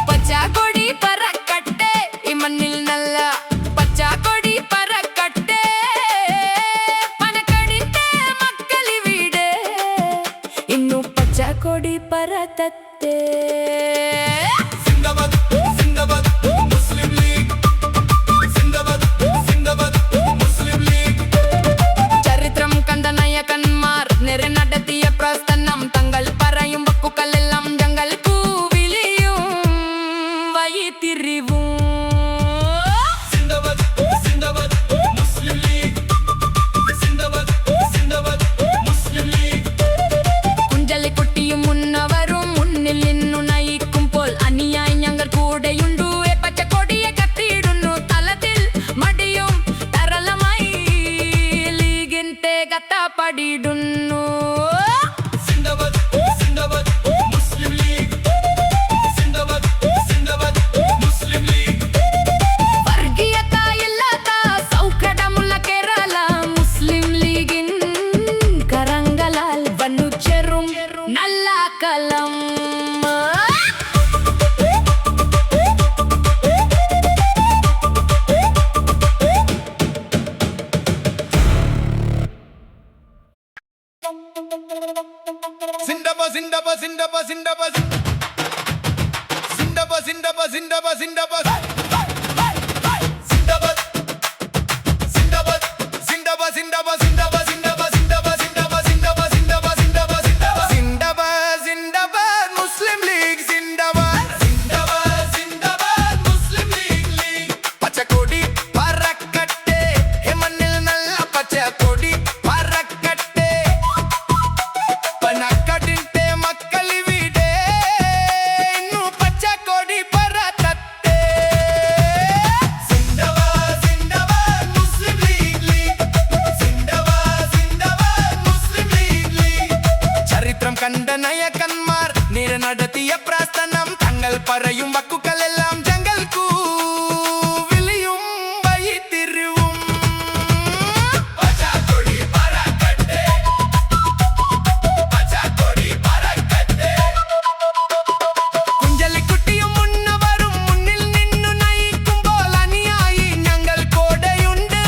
പച്ചക്കൊടി പറക്കട്ടെ ഈ മണ്ണിൽ നല്ല പച്ചക്കൊടി പറക്കട്ടെ പനക്കടിന്റെ മക്കളിവിടെ ഇന്നു പച്ചക്കൊടി പറത്തത്തെ ചരിത്രം കണ്ട നായകന്മാർ നിര നടത്തിയ പ്രസ്ഥാനം തങ്ങൾ പറയും വക്കുകളെല്ലാം ഞങ്ങൾക്കു വിളിയും വഴിത്തിരിവും കുഞ്ചലിക്കുട്ടിയും മുന്നവരും മുന്നിൽ നിന്നു നയിക്കുമ്പോൾ അനിയായി ഞങ്ങൾ കൂടെയുണ്ടു പച്ചക്കൊടിയെ കത്തിയിടുന്നു തലത്തിൽ മടിയും തരളമായി ലീഗിന്റെ കത്തപ്പടിയിടുന്നു നല്ല കലം സിന്ദബ സിന്ദബ സിന്ദബ സിന്ദബ സിന്ദബ സിന്ദബ സിന്ദബ സിന്ദബ കണ്ട നായകന്മാർ നിര നടത്തിയ പ്രസ്ഥാനം തങ്ങൾ പറയും വക്കുകളെല്ലാം ജംഗൽക്കു വിളിയും വഴിത്തിരിവും കുഞ്ചലിക്കുട്ടിയും മുന്നവരും മുന്നിൽ നിന്നു നയിക്കുമ്പോൾ അനിയായി ഞങ്ങൾ കൂടെയുണ്ട്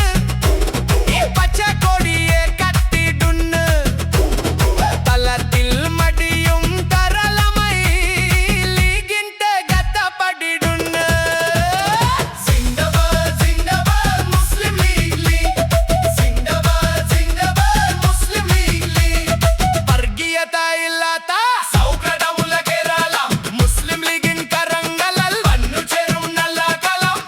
ഈ പച്ചക്കൊടിയെ കത്തിടുന്നു തലത്തിൽ മടിയും തരളമായി ലീഗിന്റെ കത്തപ്പടിയിടുന്നു മുസ്ലിം ലീഗ് വർഗീയതയില്ലാത്ത സൗഹൃദമുള്ള കേരളം മുസ്ലിം ലീഗിൻ കരങ്ങളിൽ വന്നു ചേരും നല്ല കലം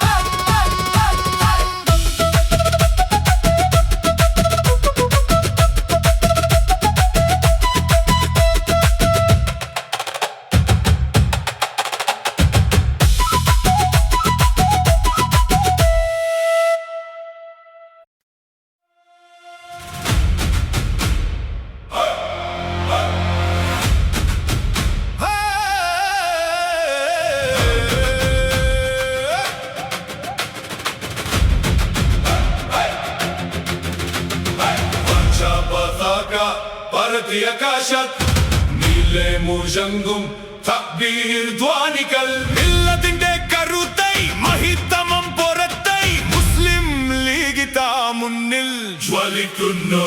നീലെ മുഴങ്ങും തക്ബീർ ധ്വനികൾ മില്ലത്തിന്റെ കരുത്തൈ മഹിതമം പുറത്തൈ മുസ്ലിം ലീഗ് താ മുന്നിൽ ജ്വലിക്കുന്നു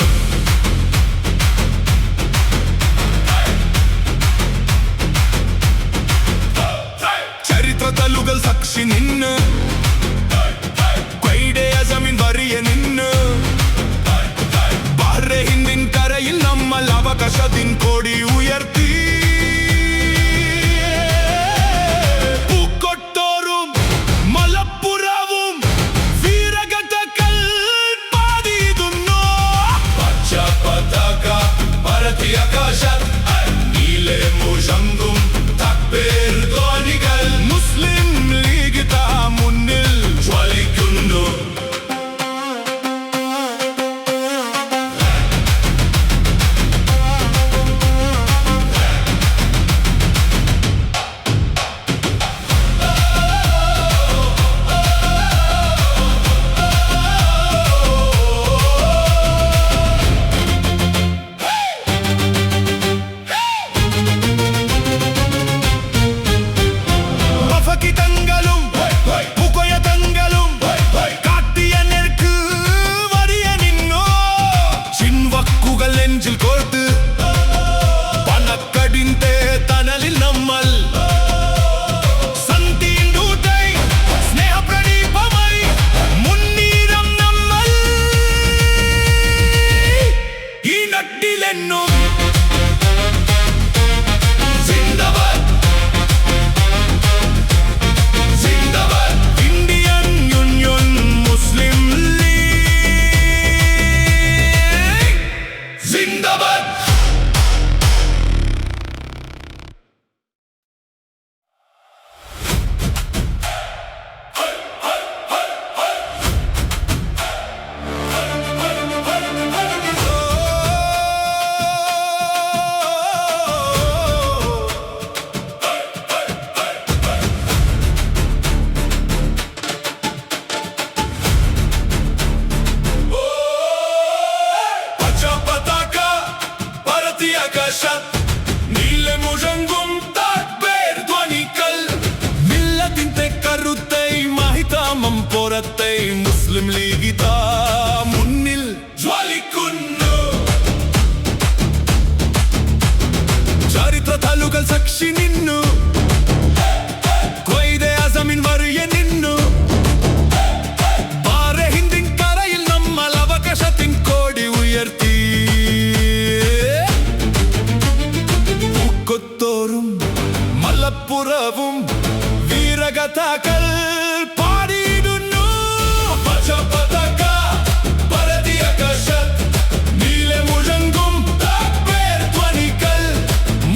ചരിത്ര തലുകൾ സാക്ഷി നിന്ന് ക്വൈഡേ അസമിൻ വരിയ നിന്ന് ഹിന്ദിൻ കരയിൽ നമ്മൾ അവകാശത്തിൻ കൊടി ഉയർത്തി പൂക്കൊട്ടോറും മലപ്പുറവും വീരഗതകൾ പാടിയിടുന്നു പച്ച പതാക ഭാരതീയ ആകാശ നീലെ മുഴങ്ങും തക്ബീർ ധ്വനികൾ മുസ്ലിം ലീഗ് താ മുന്നിൽ ജ്വലിക്കുന്നു കോർത്ത് പണക്കടിന്റെ തണലിൽ നമ്മൾ സ്നേഹപ്രദീപമായി മുന്നീരം നമ്മൾ ഈ നട്ടിലെന്നും നീലെ മുഴങ്ങും താക്ബേർ ധ്വനികൾ മില്ലത്തിന്റെ കരുത്തെ മഹിതാമം പുറത്തെ മുസ്ലിം ലീഗിത മുന്നിൽ ജ്വാലിക്കുന്നു ചരിത്ര താളുകൾ സാക്ഷി നിന്നു കൊയ്തെ അസമിൻ വറിയ നിന്നു പാറെ ഹിന്ദിൻ കരയിൽ നമ്മൾ അവകാശത്തിൻ കോടി ഉയർത്തി മലപ്പുറവും വീരഗാഥകൾ പാടിയിടുന്നു പച്ചപ്പതാക പരതിയ ആകാശത്ത് നീലെ മുഴങ്ങും താക്ബീർ ധ്വനികൾ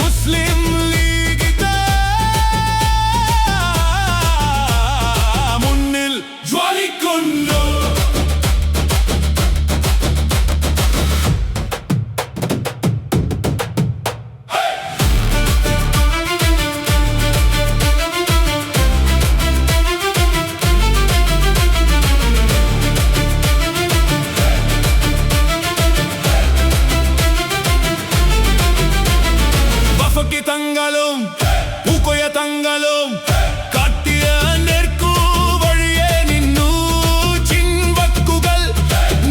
മുസ്ലിം ലീഗിത മുന്നിൽ ജ്വാലിക്കുന്നു തങ്ങളും പൂക്കോയ തങ്ങളും കാട്ടിയ നേർക്കു വഴിയെ നിന്നു ചിൻവക്കുകൾ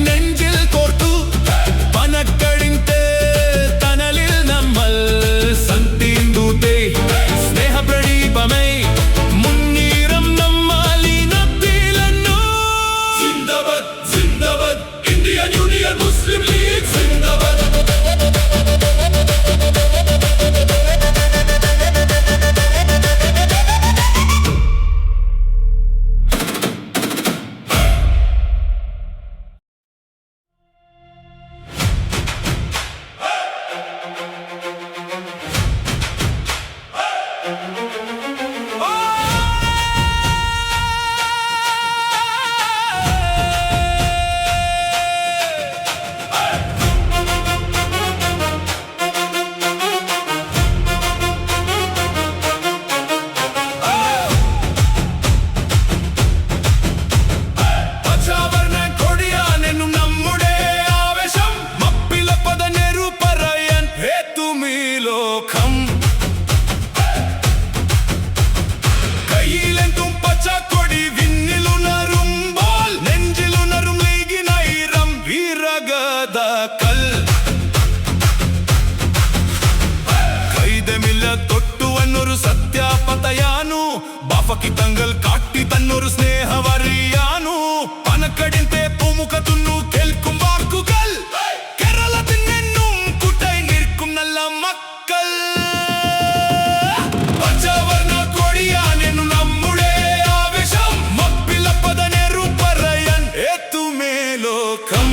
നെഞ്ചിൽ കോർത്തു പനക്കടിന്റെ തണലിൽ നമ്മൾ സന്ധിന്തൂത്തെ സ്നേഹപ്രദീപമേ മുന്നീരം നമ്മളിനത്തിലെന്നു സിന്ദാബാദ് സിന്ദാബാദ് ഇന്ത്യൻ യൂണിയൻ മുസ്ലിം ലീഗ് സിന്ദാബാദ് സത്യാപതയാനു ബാഫക്കി തങ്ങൾ കാട്ടി തന്നൊരു സ്നേഹവറിയാനു പനക്കടിന്റെ പൂമുഖത്തുന്നു കേൾക്കും വാക്കുകൾ കേരളത്തിനെന്നും കൂട്ടായി നിൽക്കും നല്ല മക്കൾ പഞ്ചവർണ്ണ കൊടിയാനെന്നു നമ്മുടെ ആവേശം മപ്പിലപ്പതനെറു പറയാൻ ഏത്തുമേ ലോകം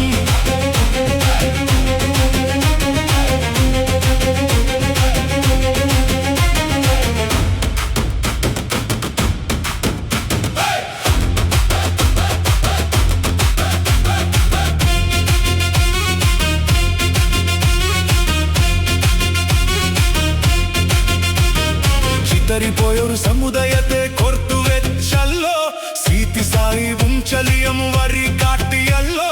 പോയൊരു സമുദായത്തെ കോർത്തുവെച്ചല്ലോ സീതി സാഹിബും ചലിയം വരി കാട്ടിയല്ലോ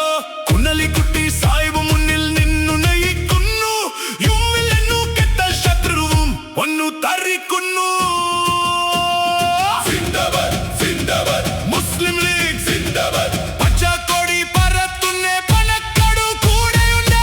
കുന്നലിക്കുട്ടി സാഹിബ് മുന്നിൽ നിന്നു നയിക്കുന്നു യുമ്മിലെന്നു കെട്ട ശത്രുവും ഒന്നു തറിക്കുന്നു സിന്ദാബാദ് സിന്ദാബാദ് മുസ്ലിം ലീഗ് സിന്ദാബാദ് പച്ചക്കൊടി പറത്തുന്നേ പനക്കടു കൂടെയുണ്ട്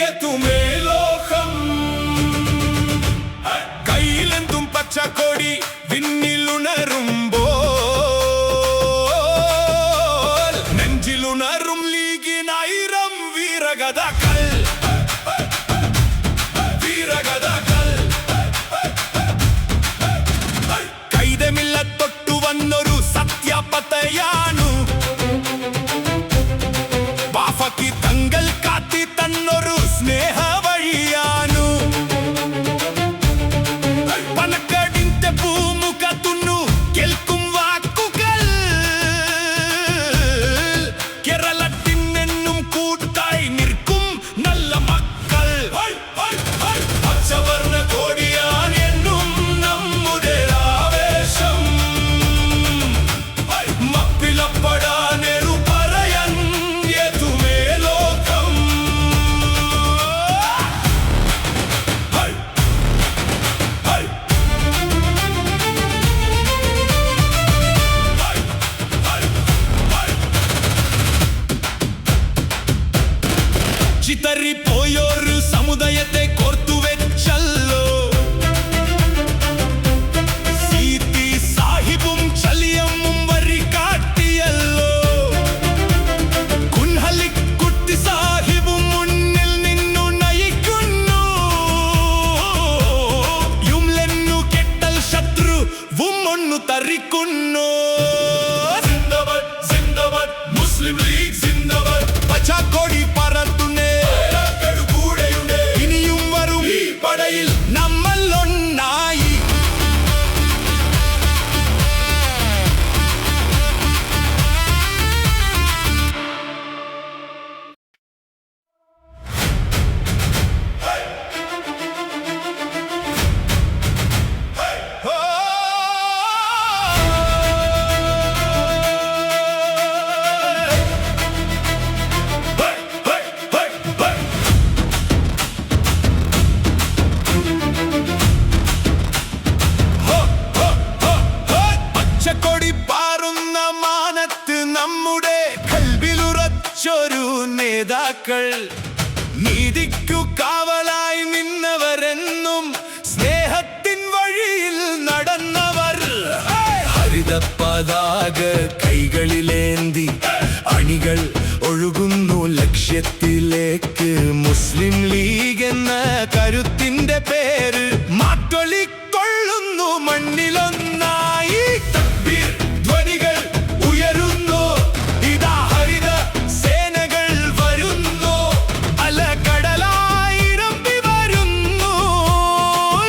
എത്തുമേ ലോകം കയ്യിലെന്തും പച്ചക്കൊടി വിണ്ണിലുണരുമ്പോൾ നെഞ്ചിലുണരും ലീഗിനായിരം വീരഗതകൾ കൈതമില്ല തൊട്ടു വന്നൊരു സത്യപതയാണു ബാഫക്കി തങ്ങൾ കാത്തി തന്നൊരു സ്നേഹ വഴിയാണു പനക്കടിന്റെ പൂമുഖ തുന്നു കേൾക്കും വാക്കുകൾ കേരളത്തിനെന്നും കൂട്ടായി നിൽക്കും നല്ല മക്കൾ പച്ചവർണ്ണ കോടിയാൻ എന്നും നമ്മുടെ ആവേശം മപ്പിലപ്പെടാനെറു പറയാൻ എതുമേ ലോകം ചിതറിപ്പോയൊരു സമുദായത്തെ കോർത്തുവെച്ചല്ലോ സീതി സാഹിബും ചലിയമ്മും വരി കാട്ടിയല്ലോ കുൻഹലിക്കുട്ടി സാഹിബും മുന്നിൽ നിന്നു നയിക്കുന്നു യുംലെന്നു കെട്ടൽ ശത്രുവും ഒന്നു തറിക്കുന്നു സിന്ദാബാദ് സിന്ദാബാദ് മുസ്ലിം ലീഗ് സിന്ദാബാദ് പച്ചക്കൊടി പറത്തുന്നേ ഇനിയും വരും ഈ പടയിൽ നമ്മൾ ഒന്നായി പച്ചക്കൊടി പാറുന്ന മാനത്ത് നമ്മുടെ കൽബിലുറച്ചൊരു നേതാക്കൾ നീതിക്കു കാവലായി നിന്നവരെന്നും സ്നേഹത്തിൻ വഴിയിൽ നടന്നവർ ഹരിത പതാക കൈകളിലേന്തി അണികൾ ഒഴുകുന്നു ലക്ഷ്യത്തിലേക്ക് മുസ്ലിം ലീഗ് എന്ന കരുത്തിന്റെ പേര് മാറ്റൊലിക്കൊള്ളുന്നു മണ്ണിലൊന്നായി തക്ബീർ ധ്വനികൾ ഉയരുന്നു ഇതാ ഹരിത സേനകൾ വരുന്നു അലകടലായിരമ്പി വരുന്നു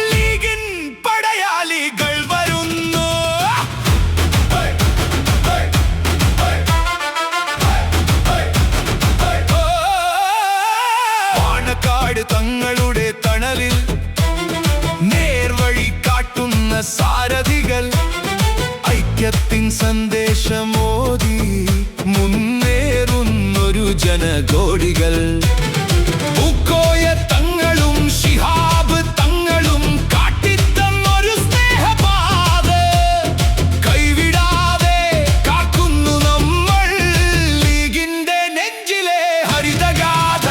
ലീഗിൻ പടയാളികൾ വരുന്നു പാണക്കാട് തങ്ങളുടെ തണലിൽ നേർവഴി കാട്ടുന്ന സാരഥികൾ ഐക്യത്തിൻ സന്ദേശമോതി മുന്നേറുന്നൊരു ജനകോടികൾ പൂക്കോയ തങ്ങളും ശിഹാബ് തങ്ങളും കാട്ടിത്തന്നൊരു സ്നേഹപാത കൈവിടാതെ കാക്കുന്നു നമ്മൾ ലീഗിന്റെ നെഞ്ചിലെ ഹരിതഗാഥ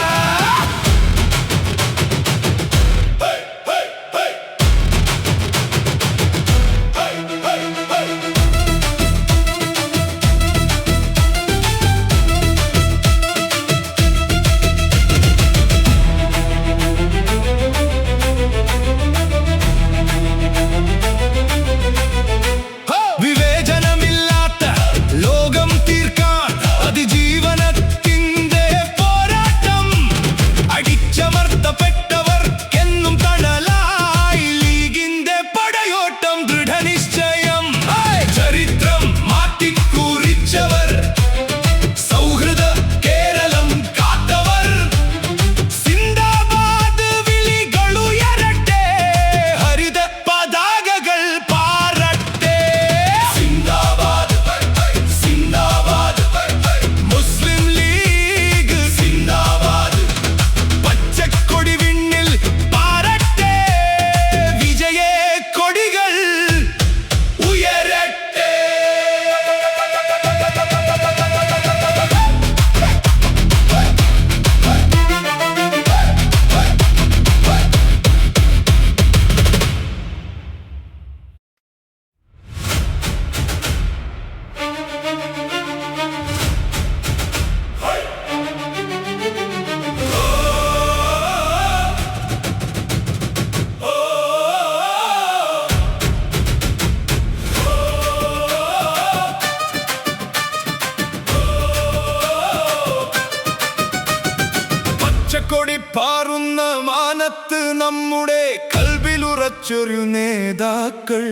പച്ചക്കൊടി പാറുന്ന മാനത്ത് നമ്മുടെ കൽബിലുറച്ചൊരു നേതാക്കൾ,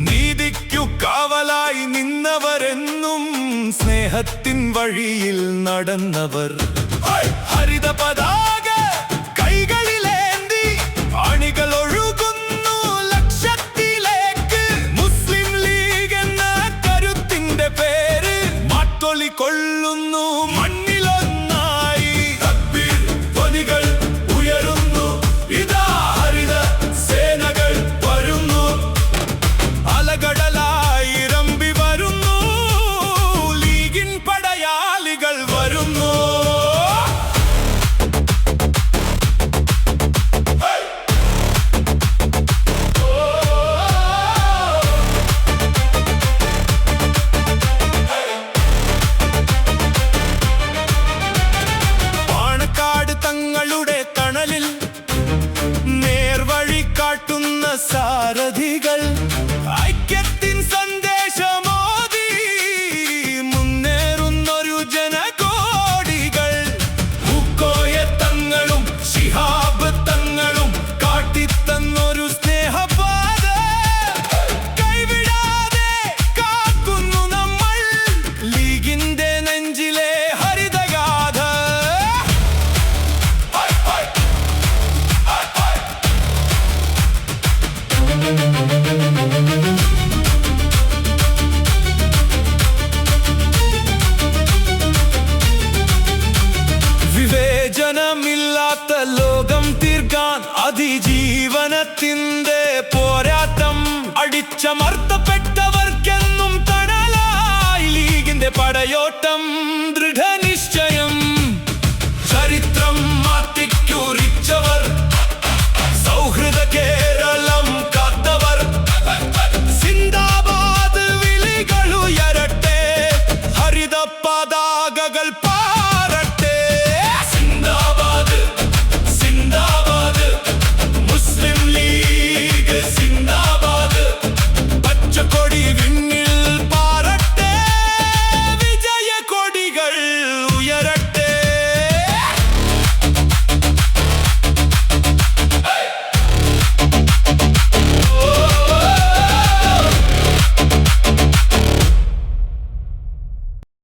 നീതിക്കു കാവലായി നിന്നവരെന്നും സ്നേഹത്തിൻ വഴിയിൽ നടന്നവർ. ഹരിത പതാക കൈകളിലേന്തി അണികൾ ഒഴുകുന്നു ലക്ഷത്തിലേക്ക്. മുസ്ലിം ലീഗ് എന്ന കരുത്തിന്റെ പേര് മാറ്റൊലി കൊള്ളുന്നു മണ്ണിലൊന്നായി. തക്ബീർ ധ്വനികൾ ഉയരുന്നു, ഇതാ ഹരിത സേനകൾ വരുന്നു. അലകടലായി ഇരമ്പി വരുന്നു, ലീഗിൻ പടയാളികൾ വരുന്നു. പാണക്കാട് തങ്ങളുടെ തണലിൽ നേർവഴി കാട്ടുന്ന സാരഥികൾ, ഐക്യത്തിൻ സന്ദേശമോദി മുന്നേറുന്നൊരു ജനകോടികൾ. മുക്കോയ തങ്ങളും ശിഹാബ് തങ്ങളും കാട്ടിത്തന്നൊരു സ്നേഹപാത കൈവിടാതെ കാക്കുന്നു നമ്മൾ, ലീഗിന്റെ നെഞ്ചിലെ ഹരിതഗാഥ. വിവേചനമില്ലാത്ത ലോകം തീർക്കാൻ അതിജീവനത്തിന്റെ പോരാട്ടം. അടിച്ചമർത്തപ്പെട്ടവർക്കെന്നും തണലായി ലീഗിന്റെ പടയോട്ടം.